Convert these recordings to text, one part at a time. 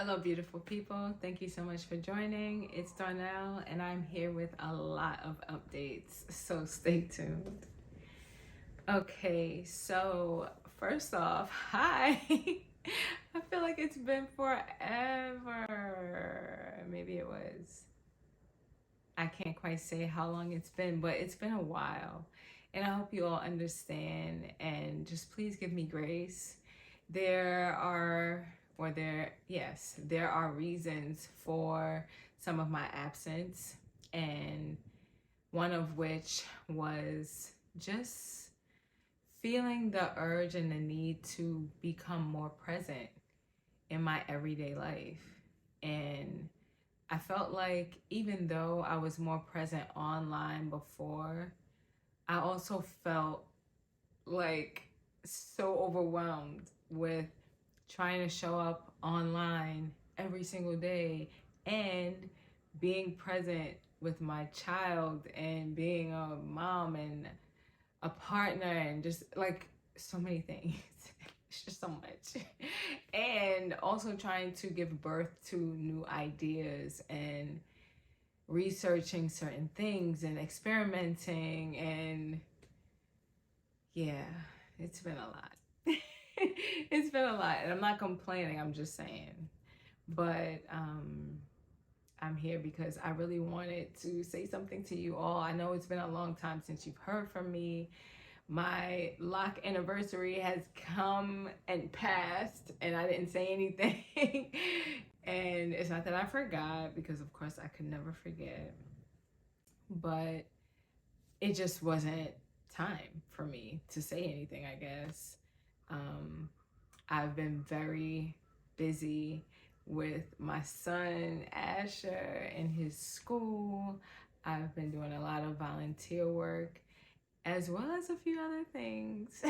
Hello, beautiful people. Thank you so much for joining. It's Darnell, and I'm here with a lot of updates, so stay tuned. Okay, so first off, hi. I feel like it's been forever. Maybe it was. I can't quite say how long it's been, but it's been a while. And I hope you all understand and just please give me grace. There are, there are reasons for some of my absence, and one of which was just feeling the urge and the need to become more present in my everyday life. And I felt like even though I was more present online before, I also felt like so overwhelmed with trying to show up online every single day and being present with my child and being a mom and a partner and just like so many things. It's just so much. And also trying to give birth to new ideas and researching certain things and experimenting, and yeah, it's been a lot. It's been a lot, and I'm not complaining, I'm just saying. But I'm here because I really wanted to say something to you all. I know it's been a long time since you've heard from me. My lock anniversary has come and passed, and I didn't say anything. And it's not that I forgot, because of course I could never forget, but it just wasn't time for me to say anything, I guess. Um, I've been very busy with my son Asher and his school. I've been doing a lot of volunteer work as well as a few other things.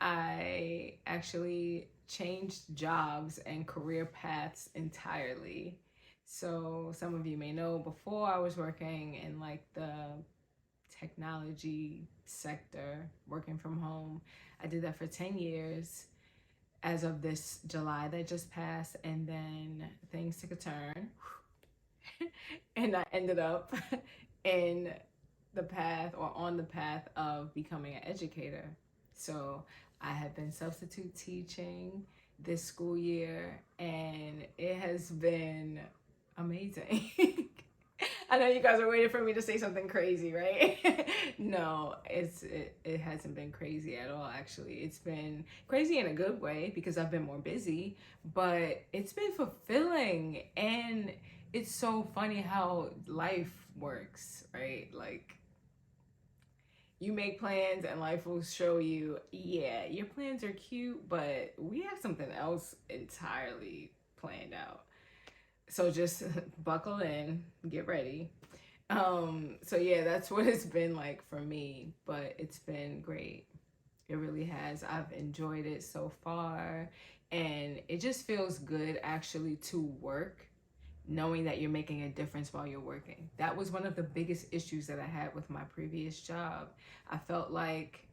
I actually changed jobs and career paths entirely. So some of you may know, before I was working in like the technology sector, working from home. I did that for 10 years as of this July that just passed, and then things took a turn. And I ended up in the path, or on the path of becoming an educator. So I have been substitute teaching this school year, and it has been amazing. I know you guys are waiting for me to say something crazy, right? No, it hasn't been crazy at all, actually. It's been crazy in a good way because I've been more busy, but it's been fulfilling. And it's so funny how life works, right? Like, you make plans and life will show you, yeah, your plans are cute, but we have something else entirely planned out. So just buckle in, get ready. So yeah, that's what it's been like for me, but it's been great. It really has. I've enjoyed it so far, and it just feels good actually to work knowing that you're making a difference while you're working. That was one of the biggest issues that I had with my previous job. I felt like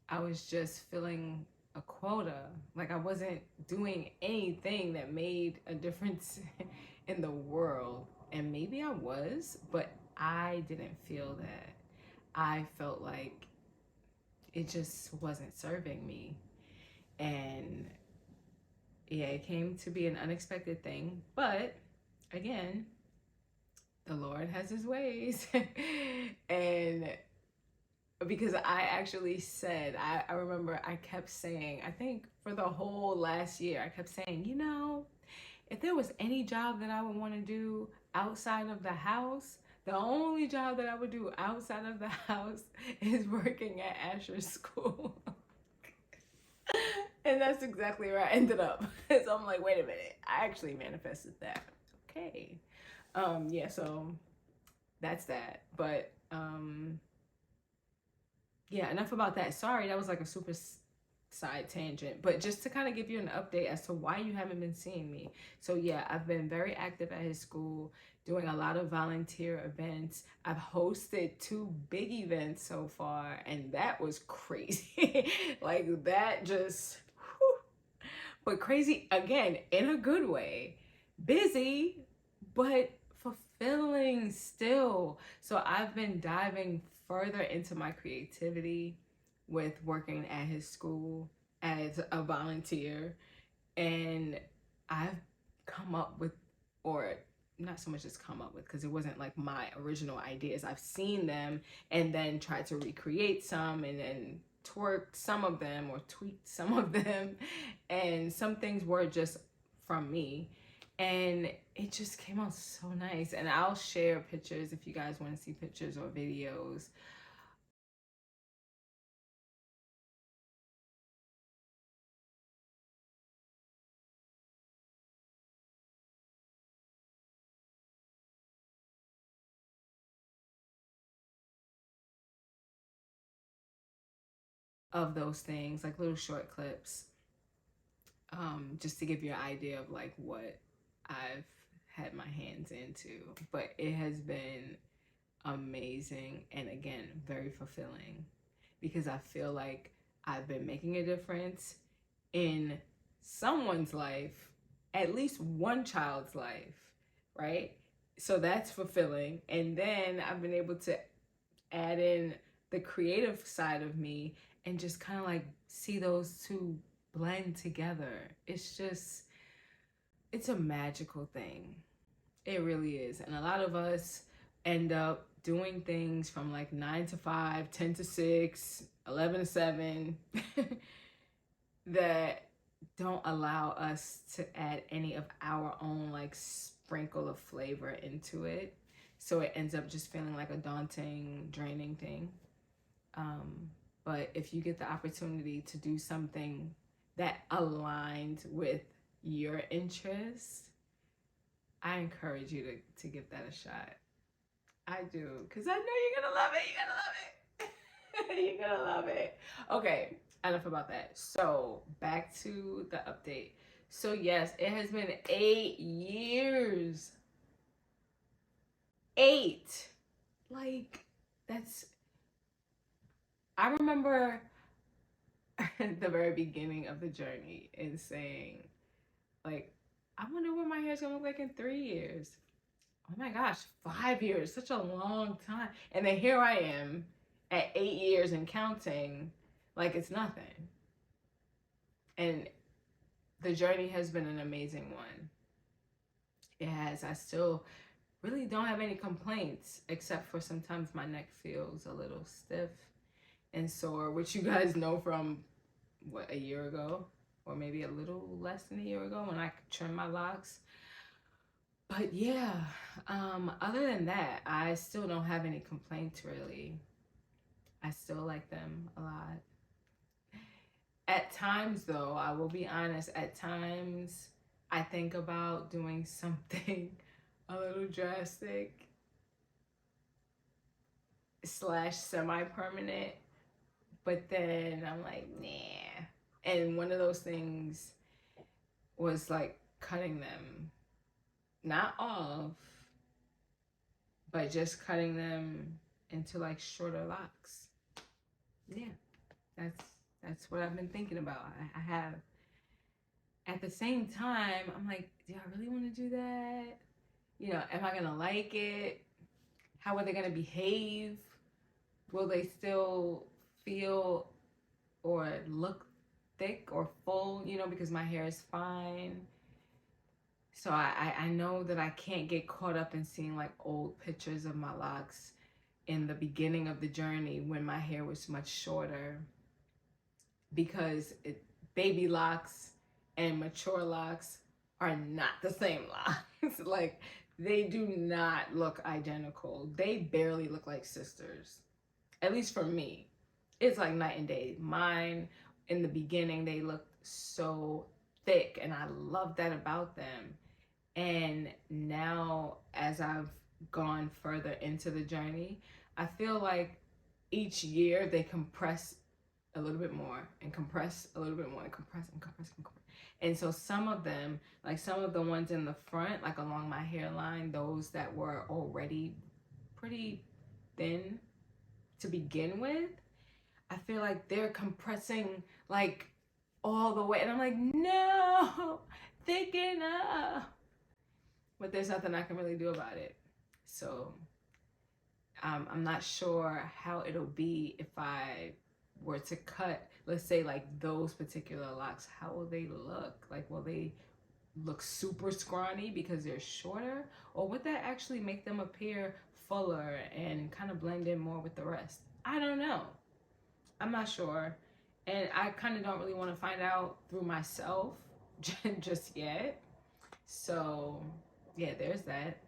I was just filling a quota. Like I wasn't doing anything that made a difference in the world. And maybe I was, but I didn't feel that. I felt like it just wasn't serving me. And yeah, it came to be an unexpected thing. But again, the Lord has his ways. And because I actually said, I remember I kept saying, I think for the whole last year, I kept saying, if there was any job that I would want to do outside of the house, the only job that I would do outside of the house is working at Asher's school. And that's exactly where I ended up. So I'm like, wait a minute, I actually manifested that. Okay. Yeah, so that's that. But yeah, enough about that. Sorry, that was like a super side tangent, but just to kind of give you an update as to why you haven't been seeing me. So yeah, I've been very active at his school, doing a lot of volunteer events. I've hosted 2 big events so far, and that was crazy. Like that just whew. But crazy, again, in a good way. Busy, but fulfilling still. So I've been diving further into my creativity with working at his school as a volunteer. And I've come up with, or not so much as come up with, because it wasn't like my original ideas. I've seen them and then tried to recreate some and then twerked some of them or tweaked some of them. And some things were just from me. And it just came out so nice. And I'll share pictures if you guys want to see pictures or videos of those things, like little short clips, just to give you an idea of like what I've had my hands into. But it has been amazing and again, very fulfilling because I feel like I've been making a difference in someone's life, at least one child's life, right? So that's fulfilling. And then I've been able to add in the creative side of me and just kind of like see those two blend together. It's just, it's a magical thing. It really is. And a lot of us end up doing things from like 9 to 5, 10 to 6, 11 to 7 that don't allow us to add any of our own like sprinkle of flavor into it. So it ends up just feeling like a daunting, draining thing. But if you get the opportunity to do something that aligned with your interests, I encourage you to give that a shot. I do, because I know you're gonna love it. You're gonna love it. You're gonna love it. Okay, enough about that. So back to the update. So yes, it has been 8 years. 8. Like, that's, I remember the very beginning of the journey and saying, like, I wonder what my hair's gonna look like in 3 years. Oh my gosh, 5 years, such a long time. And then here I am at 8 years and counting like it's nothing. And the journey has been an amazing one. It has. I still really don't have any complaints, except for sometimes my neck feels a little stiff and sore, which you guys know from what, a year ago, or maybe a little less than a year ago when I trimmed my locks. But yeah, other than that, I still don't have any complaints really. I still like them a lot. At times, though, I will be honest, at times I think about doing something a little drastic slash semi-permanent, but then I'm like, nah. And one of those things was like cutting them, not off, but just cutting them into like shorter locks. Yeah, that's that's what I've been thinking about. I have. At the same time, I'm like, do I really want to do that? You know, am I gonna like it? How are they gonna behave? Will they still feel or look thick or full? You know, because my hair is fine. So I know that I can't get caught up in seeing like old pictures of my locks in the beginning of the journey when my hair was much shorter, because baby locks and mature locks are not the same locks. Like, they do not look identical. They barely look like sisters. At least for me. It's like night and day. Mine, in the beginning, they looked so thick, and I love that about them. And now, as I've gone further into the journey, I feel like each year they compress a little bit more and compress a little bit more and compress and compress and compress. And so some of them, like some of the ones in the front, like along my hairline, those that were already pretty thin to begin with, I feel like they're compressing like all the way. And I'm like, no, thicken up. But there's nothing I can really do about it. So I'm not sure how it'll be if I were to cut, let's say, like those particular locks. How will they look? Like, will they look super scrawny because they're shorter? Or would that actually make them appear fuller and kind of blend in more with the rest? I don't know. I'm not sure. And I kind of don't really want to find out through myself just yet. So, yeah, there's that.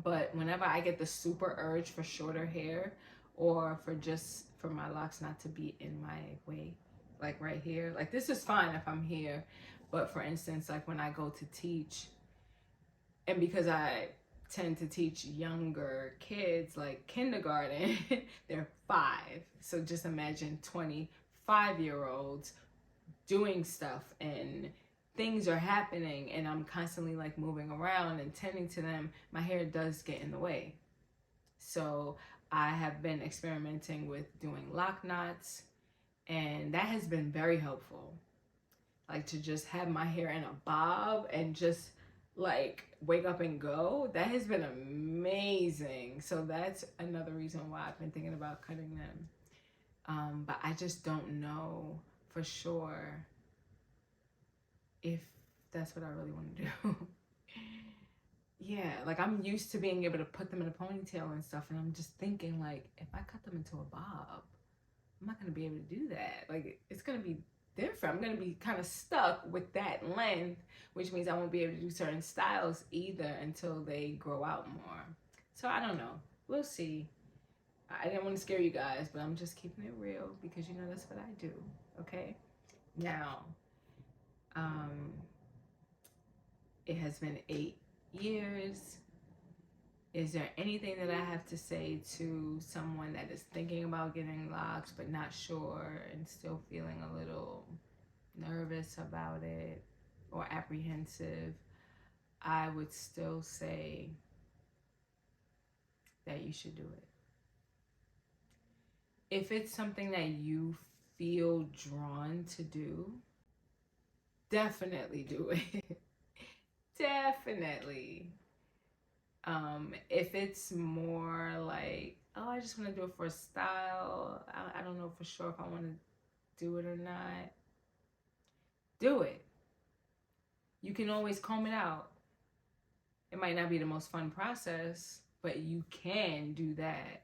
But whenever I get the super urge for shorter hair, or for my locks not to be in my way, like right here, like this is fine if I'm here. But for instance, like when I go to teach, and because I tend to teach younger kids, like kindergarten, they're 5. So just imagine 25-year-olds doing stuff, and things are happening, and I'm constantly like moving around and tending to them. My hair does get in the way. So I have been experimenting with doing lock knots, and that has been very helpful. Like to just have my hair in a bob and just like wake up and go. That has been amazing. So that's another reason why I've been thinking about cutting them. But I just don't know for sure if that's what I really want to do. Yeah, like I'm used to being able to put them in a ponytail and stuff, and I'm just thinking like if I cut them into a bob, I'm not gonna be able to do that. Like it's gonna be different. I'm gonna be kind of stuck with that length, which means I won't be able to do certain styles either until they grow out more. So I don't know. We'll see. I didn't want to scare you guys, but I'm just keeping it real because you know that's what I do. Okay. Now, um, it has been 8 years. Is there anything that I have to say to someone that is thinking about getting locks but not sure and still feeling a little nervous about it or apprehensive? I would still say that you should do it. If it's something that you feel drawn to do, definitely do it. Definitely. If it's more like, oh, I just want to do it for style, I don't know for sure if I want to do it or not, do it. You can always comb it out. It might not be the most fun process, but you can do that.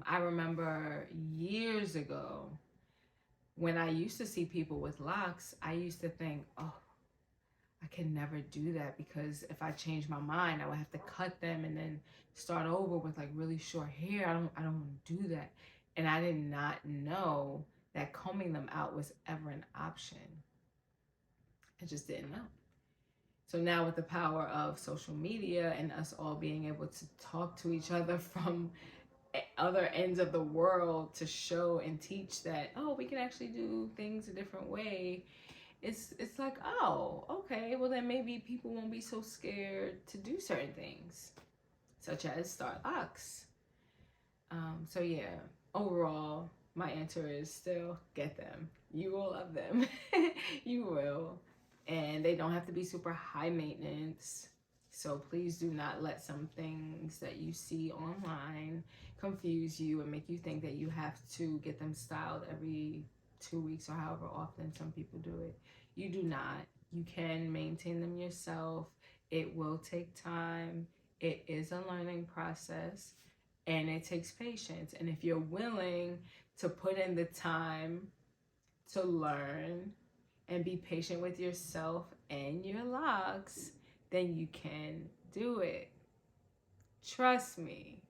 I remember years ago when I used to see people with locks, I used to think, oh, I can never do that because if I change my mind, I would have to cut them and then start over with like really short hair. I don't want to do that. And I did not know that combing them out was ever an option. I just didn't know. So now with the power of social media and us all being able to talk to each other from other ends of the world to show and teach that, oh, we can actually do things a different way. It's like, oh, okay, well then maybe people won't be so scared to do certain things, such as start locks. So yeah, overall, my answer is still get them. You will love them. You will. And they don't have to be super high maintenance. So please do not let some things that you see online confuse you and make you think that you have to get them styled every 2 weeks or however often some people do it. You do not. You can maintain them yourself. It will take time. It is a learning process and it takes patience. And if you're willing to put in the time to learn and be patient with yourself and your locks, then you can do it. Trust me.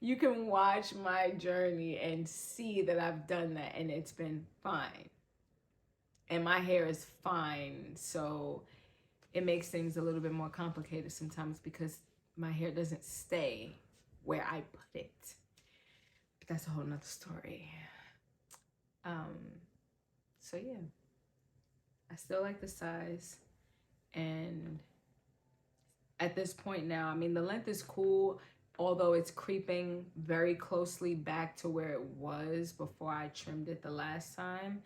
You can watch my journey and see that I've done that and it's been fine. And my hair is fine, so it makes things a little bit more complicated sometimes because my hair doesn't stay where I put it. But that's a whole nother story. So yeah, I still like the size, and at this point now, I mean, the length is cool, although it's creeping very closely back to where it was before I trimmed it the last time.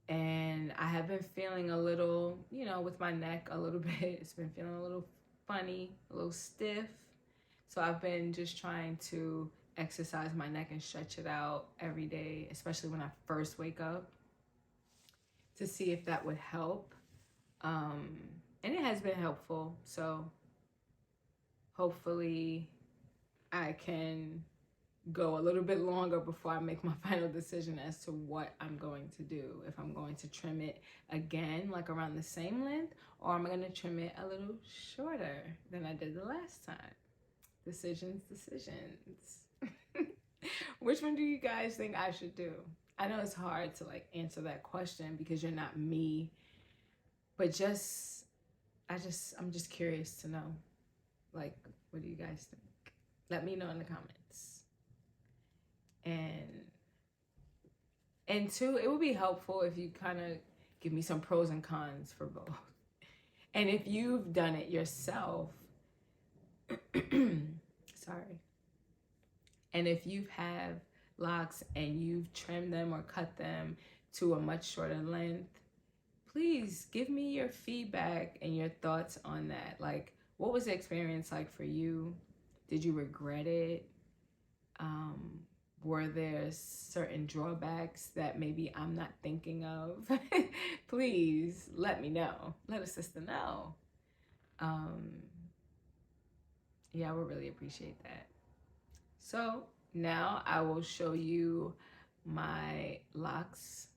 And I have been feeling a little, with my neck a little bit. It's been feeling a little funny, a little stiff. So I've been just trying to exercise my neck and stretch it out every day, especially when I first wake up, to see if that would help. And it has been helpful. So hopefully I can go a little bit longer before I make my final decision as to what I'm going to do. If I'm going to trim it again, like around the same length, or I'm going to trim it a little shorter than I did the last time. Decisions. Which one do you guys think I should do? I know it's hard to like answer that question because you're not me, but I'm just curious to know, like, what do you guys think? Let me know in the comments. And two, it would be helpful if you kind of give me some pros and cons for both. And if you've done it yourself, sorry. And if you have locks and you've trimmed them or cut them to a much shorter length, please give me your feedback and your thoughts on that. Like, what was the experience like for you? Did you regret it? Were there certain drawbacks that maybe I'm not thinking of? Please let me know. Let a sister know. Yeah, I would really appreciate that. So now I will show you my locks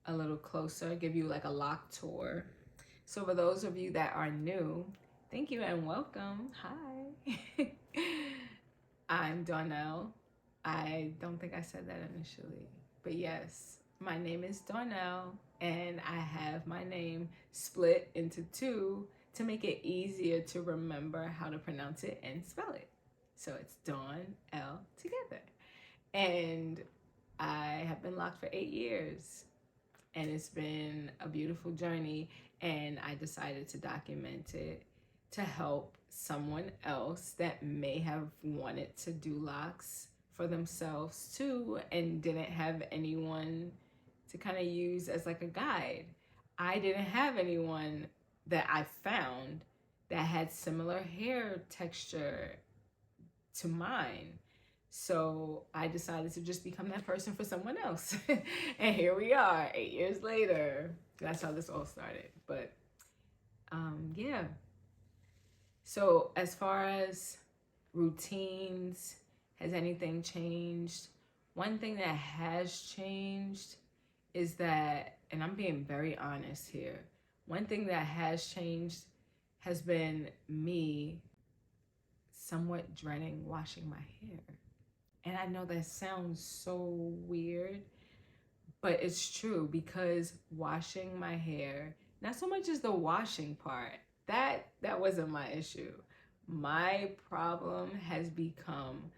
a little closer, give you like a lock tour. So for those of you that are new, thank you and welcome. Hi. I'm Darnell. I don't think I said that initially, but yes, my name is Darnell, and I have my name split into two to make it easier to remember how to pronounce it and spell it. So it's Dawn L together. And I have been locked for 8 years, and it's been a beautiful journey, and I decided to document it to help someone else that may have wanted to do locks for themselves too and didn't have anyone to kind of use as like a guide. I didn't have anyone that I found that had similar hair texture to mine. So I decided to just become that person for someone else. And here we are 8 years later. That's how this all started. But yeah. So as far as routines, has anything changed? One thing that has changed is that, and I'm being very honest here, one thing that has changed has been me somewhat dreading washing my hair. And I know that sounds so weird, but it's true, because washing my hair, not so much as the washing part, that wasn't my issue. My problem has become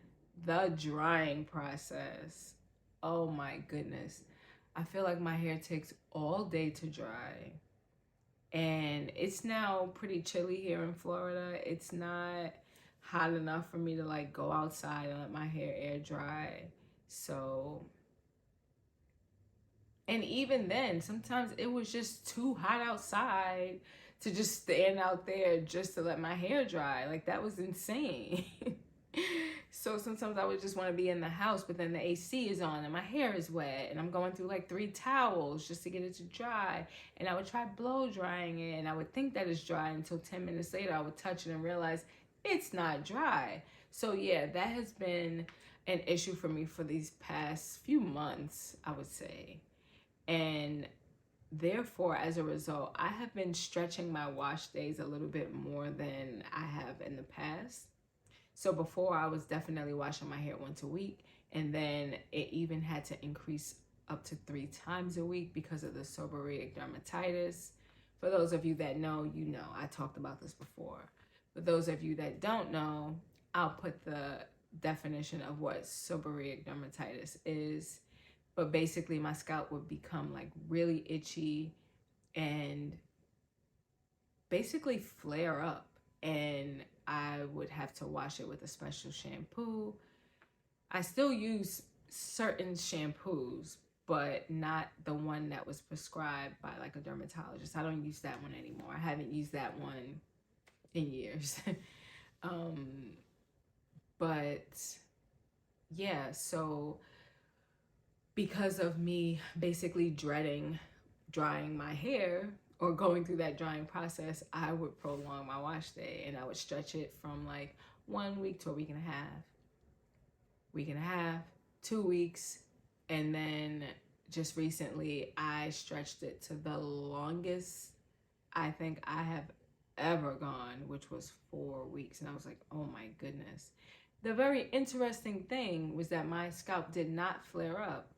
the drying process. Oh my goodness. I feel like my hair takes all day to dry. And it's now pretty chilly here in Florida. It's not hot enough for me to like go outside and let my hair air dry. So, and even then, sometimes it was just too hot outside to just stand out there just to let my hair dry. Like, that was insane. So sometimes I would just want to be in the house, but then the AC is on and my hair is wet and I'm going through like 3 towels just to get it to dry. And I would try blow drying it and I would think that it's dry until 10 minutes later I would touch it and realize it's not dry. So yeah, that has been an issue for me for these past few months, I would say. And therefore, as a result, I have been stretching my wash days a little bit more than I have in the past. So before, I was definitely washing my hair once a week, and then it even had to increase up to 3 times a week because of the seborrheic dermatitis. For those of you that know, you know, I talked about this before. For those of you that don't know, I'll put the definition of what seborrheic dermatitis is. But basically, my scalp would become like really itchy and basically flare up. And I would have to wash it with a special shampoo. I still use certain shampoos, but not the one that was prescribed by like a dermatologist. I don't use that one anymore. I haven't used that one in years. um, but yeah, so because of me basically dreading drying my hair or going through that drying process, I would prolong my wash day and I would stretch it from like 1 week to a week and a half, 2 weeks. And then just recently, I stretched it to the longest I think I have ever gone, which was 4 weeks. And I was like, oh my goodness. The very interesting thing was that my scalp did not flare up.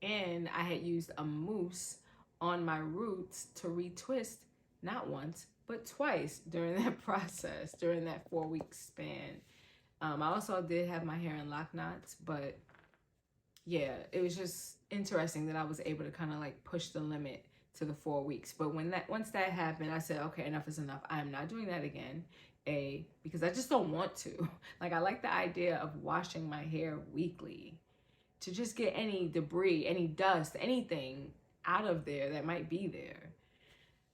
And I had used a mousse on my roots to retwist not once, but twice during that process, during that 4 week span. I also did have my hair in lock knots, but yeah, it was just interesting that I was able to kind of like push the limit to the 4 weeks. But once that happened, I said, okay, enough is enough. I am not doing that again. Because I just don't want to. Like, I like the idea of washing my hair weekly to just get any debris, any dust, anything out of there that might be there.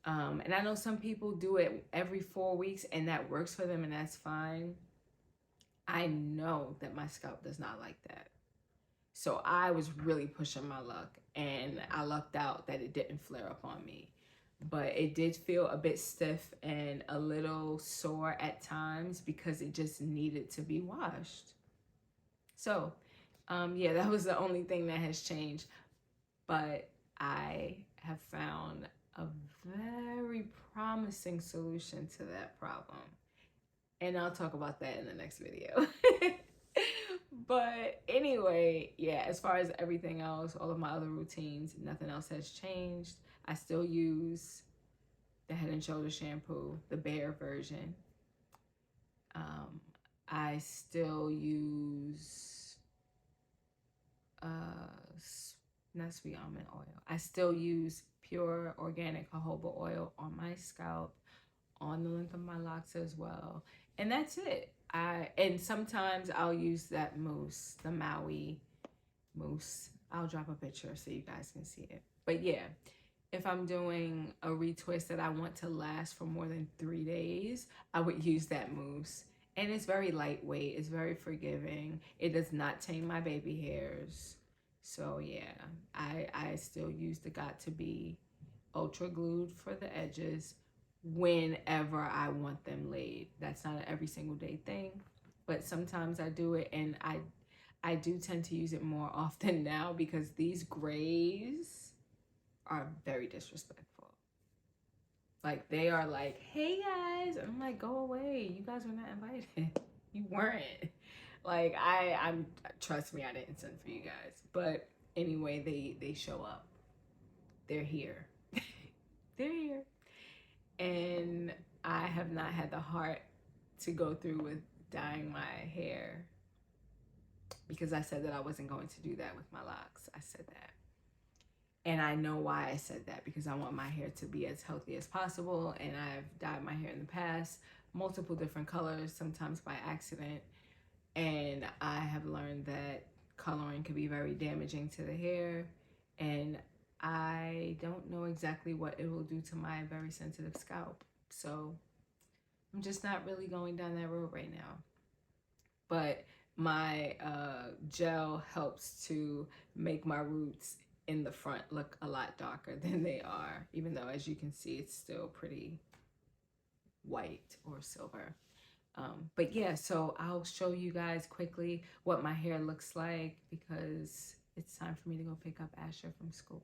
And I know some people do it every 4 weeks and that works for them and that's fine. I know that my scalp does not like that. So I was really pushing my luck and I lucked out that it didn't flare up on me. But it did feel a bit stiff and a little sore at times because it just needed to be washed. So, yeah, that was the only thing that has changed. But I have found a very promising solution to that problem. And I'll talk about that in the next video. But anyway, yeah, as far as everything else, all of my other routines, nothing else has changed. I still use the Head and Shoulders shampoo, the Bare version. I still use not sweet almond oil. I still use pure organic jojoba oil on my scalp, on the length of my locks as well. And that's it. And sometimes I'll use that mousse, the Maui mousse. I'll drop a picture so you guys can see it. But yeah, if I'm doing a retwist that I want to last for more than 3 days, I would use that mousse. And it's very lightweight, it's very forgiving. It does not tame my baby hairs. So yeah, I still use the Got to Be ultra glued for the edges whenever I want them laid. That's not an every single day thing, but sometimes I do it, and I do tend to use it more often now because these grays are very disrespectful. Like, they are like, hey guys, and I'm like, go away, you guys were not invited. You weren't. Like, I'm trust me, I didn't send for you guys. But anyway, they show up. They're here. They're here. And I have not had the heart to go through with dyeing my hair because I said that I wasn't going to do that with my locks. I said that. And I know why I said that, because I want my hair to be as healthy as possible. And I've dyed my hair in the past, multiple different colors, sometimes by accident. And I have learned that coloring can be very damaging to the hair. And I don't know exactly what it will do to my very sensitive scalp. So I'm just not really going down that road right now. But my gel helps to make my roots in the front look a lot darker than they are, even though, as you can see, it's still pretty white or silver. But yeah, so I'll show you guys quickly what my hair looks like because it's time for me to go pick up Asher from school.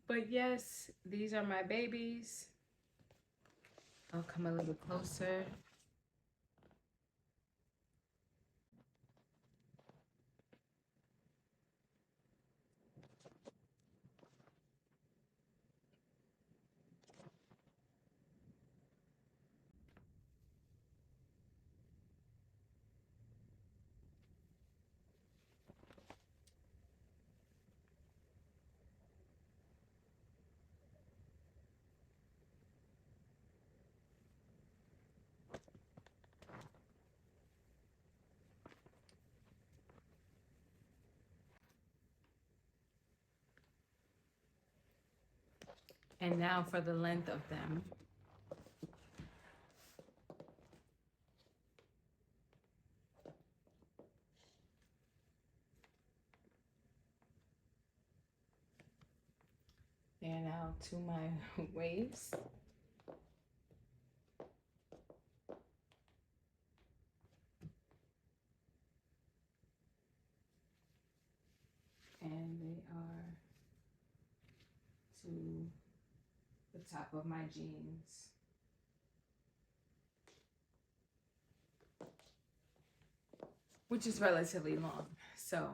But yes, these are my babies. I'll come a little closer. And now for the length of them. And now to my waist. And they are to the top of my jeans. Which is relatively long. So,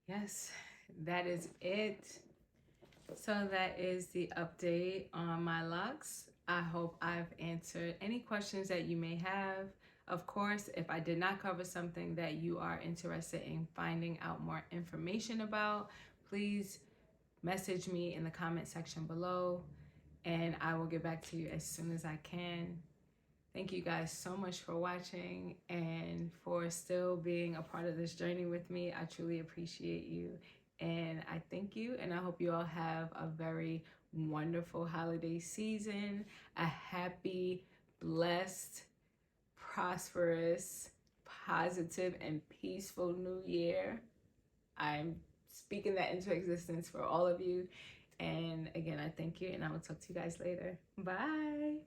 yes, that is it. So that is the update on my locks. I hope I've answered any questions that you may have. Of course, if I did not cover something that you are interested in finding out more information about, please message me in the comment section below and I will get back to you as soon as I can. Thank you guys so much for watching and for still being a part of this journey with me. I truly appreciate you. And I thank you, and I hope you all have a very wonderful holiday season, a happy, blessed, prosperous, positive, and peaceful new year. I'm speaking that into existence for all of you. And again, I thank you, and I will talk to you guys later. Bye.